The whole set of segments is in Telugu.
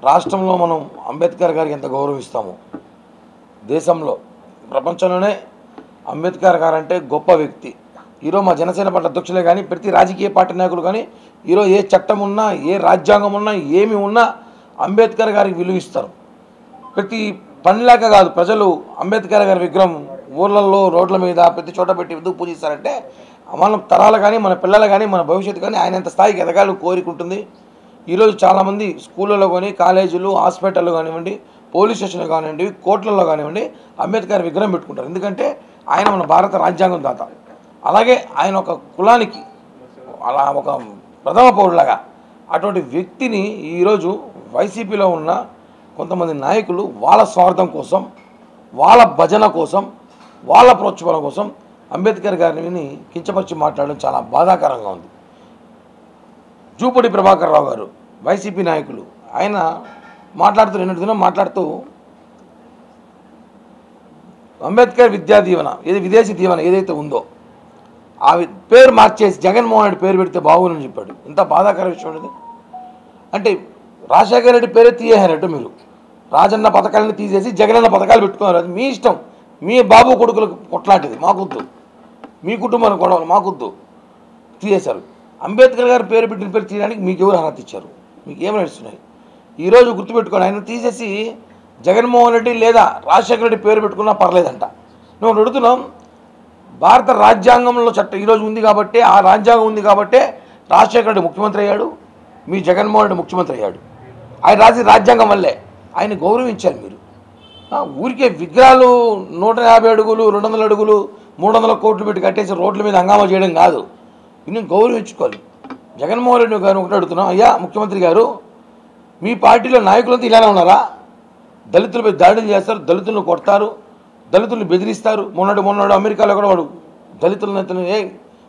రాష్ట్రంలో మనం అంబేద్కర్ గారికి ఎంత గౌరవిస్తామో దేశంలో ప్రపంచంలోనే అంబేద్కర్ గారు అంటే గొప్ప వ్యక్తి. ఈరోజు మా జనసేన పార్టీ అధ్యక్షులే కానీ ప్రతి రాజకీయ పార్టీ నాయకులు కానీ ఈరోజు ఏ చట్టం ఉన్నా ఏ రాజ్యాంగం ఉన్నా ఏమి ఉన్నా అంబేద్కర్ గారికి విలువిస్తారు. ప్రతి పనిలాగా కాదు, ప్రజలు అంబేద్కర్ గారి విగ్రహం ఊర్లలో రోడ్ల మీద ప్రతి చోట పెట్టి ఎందుకు పూజిస్తారంటే మన తరాలు కానీ మన పిల్లలు కానీ మన భవిష్యత్తు కానీ ఆయన ఎంత స్థాయికి ఎదగాలని కోరికుంటుంది. ఈరోజు చాలామంది స్కూళ్ళలో కానీ కాలేజీలు హాస్పిటల్లో కానివ్వండి పోలీస్ స్టేషన్లు కానివ్వండి కోర్టులలో కానివ్వండి అంబేద్కర్ విగ్రహం పెట్టుకుంటారు. ఎందుకంటే ఆయన మన భారత రాజ్యాంగం దాత. అలాగే ఆయన ఒక కులానికి అలా ఒక ప్రథమ పౌరులాగా అటువంటి వ్యక్తిని ఈరోజు వైసీపీలో ఉన్న కొంతమంది నాయకులు వాళ్ళ స్వార్థం కోసం వాళ్ళ భజన కోసం వాళ్ళ ప్రోత్సాహం కోసం అంబేద్కర్ గారిని కించపరిచి మాట్లాడడం చాలా బాధాకరంగా ఉంది. జూపూడి ప్రభాకర్ రావు గారు వైసీపీ నాయకులు ఆయన మాట్లాడుతూ నిన్నటి దినం మాట్లాడుతూ అంబేద్కర్ విద్యా దీవెన విదేశీ దీవెన ఏదైతే ఉందో ఆ పేరు మార్చేసి జగన్మోహన్ రెడ్డి పేరు పెడితే బాగుందని చెప్పాడు. ఇంత బాధాకర విషయం ఇది. అంటే రాజశేఖర రెడ్డి పేరే తీయేసారట, మీరు రాజన్న పథకాలను తీసేసి జగనన్న పథకాలు పెట్టుకున్నారు. అది మీ ఇష్టం, మీ బాబు కొడుకులకు కొట్లాంటిది, మాకొద్దు. మీ కుటుంబానికి గొడవలు మాకొద్దు, తీసేశారు. అంబేద్కర్ గారి పేరు పెట్టిన పేరు తీయడానికి మీకు ఎవరు అర్హత ఇచ్చారు? మీకు ఏమి నడుస్తున్నాయి? ఈరోజు గుర్తుపెట్టుకోండి, ఆయన తీసేసి జగన్మోహన్ రెడ్డి లేదా రాజశేఖర రెడ్డి పేరు పెట్టుకున్నా పర్లేదంట. మేము అడుగుతున్నాం, భారత రాజ్యాంగంలో చట్టం ఈరోజు ఉంది కాబట్టి ఆ రాజ్యాంగం ఉంది కాబట్టే రాజశేఖర రెడ్డి ముఖ్యమంత్రి అయ్యాడు, మీ జగన్మోహన్ రెడ్డి ముఖ్యమంత్రి అయ్యాడు. ఆయన రాసి రాజ్యాంగం వల్లే ఆయన గౌరవించారు. మీరు ఊరికే విగ్రహాలు 150 అడుగులు 200 అడుగులు 300 కోట్లు పెట్టి కట్టేసి రోడ్ల మీద హంగామా చేయడం కాదు, ఇన్ని గౌరవించుకోవాలి. జగన్మోహన్ రెడ్డి గారు ఒకటి అడుగుతున్నాం, అయ్యా ముఖ్యమంత్రి గారు, మీ పార్టీలో నాయకులంతా ఇలానే ఉన్నారా? దళితులపై దాడులు చేస్తారు, దళితులను కొడతారు, దళితులను బెదిరిస్తారు. మొన్నడు అమెరికాలో కూడా వాడు దళితుల నేతను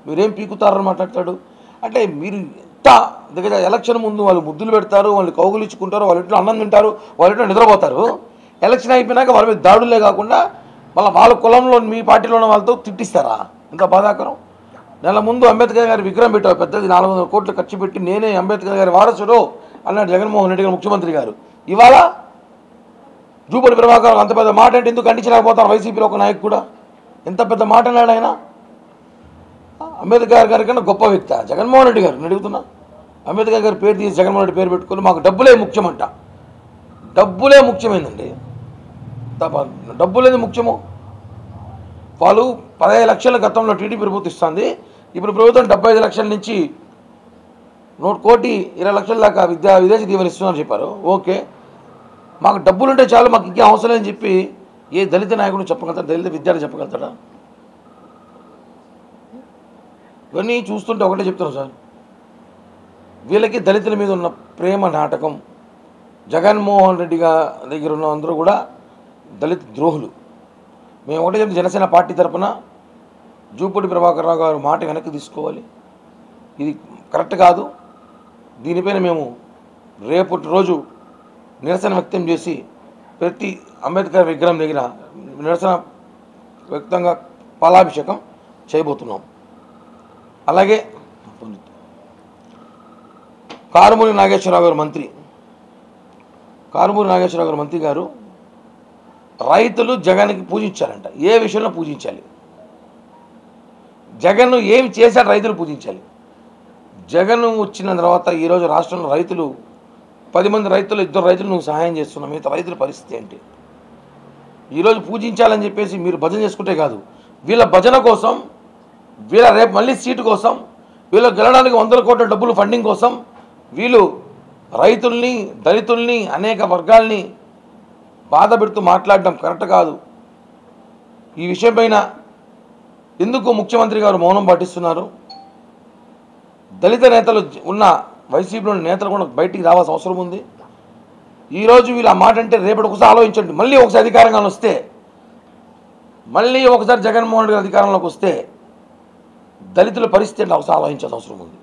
మీరేం పీకుతారని మాట్లాడతాడు. అంటే మీరు ఇంత దగ్గర ఎలక్షన్ ముందు వాళ్ళు ముద్దులు పెడతారు, వాళ్ళు కౌగులు ఇచ్చుకుంటారు, వాళ్ళ ఇంట్లో అన్నం తింటారు, వాళ్ళ ఇంట్లో నిద్రపోతారు. ఎలక్షన్ అయిపోయినాక వాళ్ళ మీద దాడులే కాకుండా వాళ్ళ కులంలో మీ పార్టీలో ఉన్న వాళ్ళతో తిట్టిస్తారా? ఇంత బాధాకరం. నెల ముందు అంబేద్కర్ గారి విగ్రహం పెట్టారు, పెద్దది 400 కోట్లు ఖర్చు పెట్టి నేనే అంబేద్కర్ గారి వారసుడు అన్నాడు జగన్మోహన్ రెడ్డి గారు ముఖ్యమంత్రి గారు. ఇవాళ జూపూడి ప్రభాకర్ అంత పెద్ద మాట అంటే ఎందుకు ఖండించలేకపోతారు? వైసీపీలో ఒక నాయకు కూడా ఎంత పెద్ద మాట అన్నాడు ఆయన. అంబేద్కర్ గారి కన్నా గొప్ప వ్యక్తి జగన్మోహన్ రెడ్డి గారు. నేను అడుగుతున్నా, అంబేద్కర్ గారి పేరు తీసి జగన్మోహన్ రెడ్డి పేరు పెట్టుకుని మాకు డబ్బులే ముఖ్యమంట. డబ్బులే ముఖ్యమైందండి, డబ్బులేది ముఖ్యము. వాళ్ళు 15 లక్షల గతంలో టీడీపీ ప్రభుత్వం ఇస్తుంది, ఇప్పుడు ప్రభుత్వం 75 లక్షల నుంచి 1,20,00,000 దాకా విదేశీ దీవెన ఇస్తున్నారని చెప్పారు. ఓకే, మాకు డబ్బులుంటే చాలు, మాకు ఇంకేం అవసరం అని చెప్పి ఏ దళిత నాయకుడు చెప్పగలుగుతాడు? దళిత విద్యార్థి చెప్పగలుగుతాడా? ఇవన్నీ చూస్తుంటే ఒకటే చెప్తున్నాం సార్, వీళ్ళకి దళితుల మీద ఉన్న ప్రేమ నాటకం. జగన్మోహన్ రెడ్డి దగ్గర ఉన్న అందరూ కూడా దళిత ద్రోహులు. మేము ఒకటే చెప్తే జనసేన పార్టీ తరఫున జూపూడి ప్రభాకర్ రావు గారు మాట వెనక్కి తీసుకోవాలి, ఇది కరెక్ట్ కాదు. దీనిపైన మేము రేపటి రోజు నిరసన వ్యక్తం చేసి ప్రతి అంబేద్కర్ విగ్రహం దగ్గర నిరసన వ్యక్తంగా పాలాభిషేకం చేయబోతున్నాం. అలాగే కారుమూరి నాగేశ్వరరావు గారు మంత్రి గారు రైతులు జగన్కి పూజించారంట. ఏ విషయంలో పూజించాలి? జగన్ ఏమి చేశాడు రైతులు పూజించాలి? జగన్ వచ్చిన తర్వాత ఈరోజు రాష్ట్రంలో రైతులు 10 మంది రైతులు 2 రైతులు నువ్వు సహాయం చేస్తున్నావు, మిగతా రైతుల పరిస్థితి ఏంటి? ఈరోజు పూజించాలని చెప్పేసి మీరు భజన చేసుకుంటే కాదు, వీళ్ళ భజన కోసం, వీళ్ళ రేపు మళ్ళీ సీటు కోసం, వీళ్ళు గెలడానికి 100 కోట్ల డబ్బులు ఫండింగ్ కోసం వీళ్ళు రైతుల్ని దళితుల్ని అనేక వర్గాల్ని బాధ పెడుతూ మాట్లాడడం కరెక్ట్ కాదు. ఈ విషయం పైన ఎందుకు ముఖ్యమంత్రి గారు మౌనం పాటిస్తున్నారు? దళిత నేతలు ఉన్న వైసీపీలోని నేతలు కూడా బయటికి రావాల్సిన అవసరం ఉంది. ఈరోజు వీళ్ళు ఆ మాట అంటే రేపటి ఒకసారి ఆలోచించండి. మళ్ళీ ఒకసారి అధికారంగా వస్తే, మళ్ళీ ఒకసారి జగన్మోహన్ రెడ్డి అధికారంలోకి వస్తే దళితుల పరిస్థితి అంటే ఒకసారి ఆలోచించాల్సిన అవసరం ఉంది.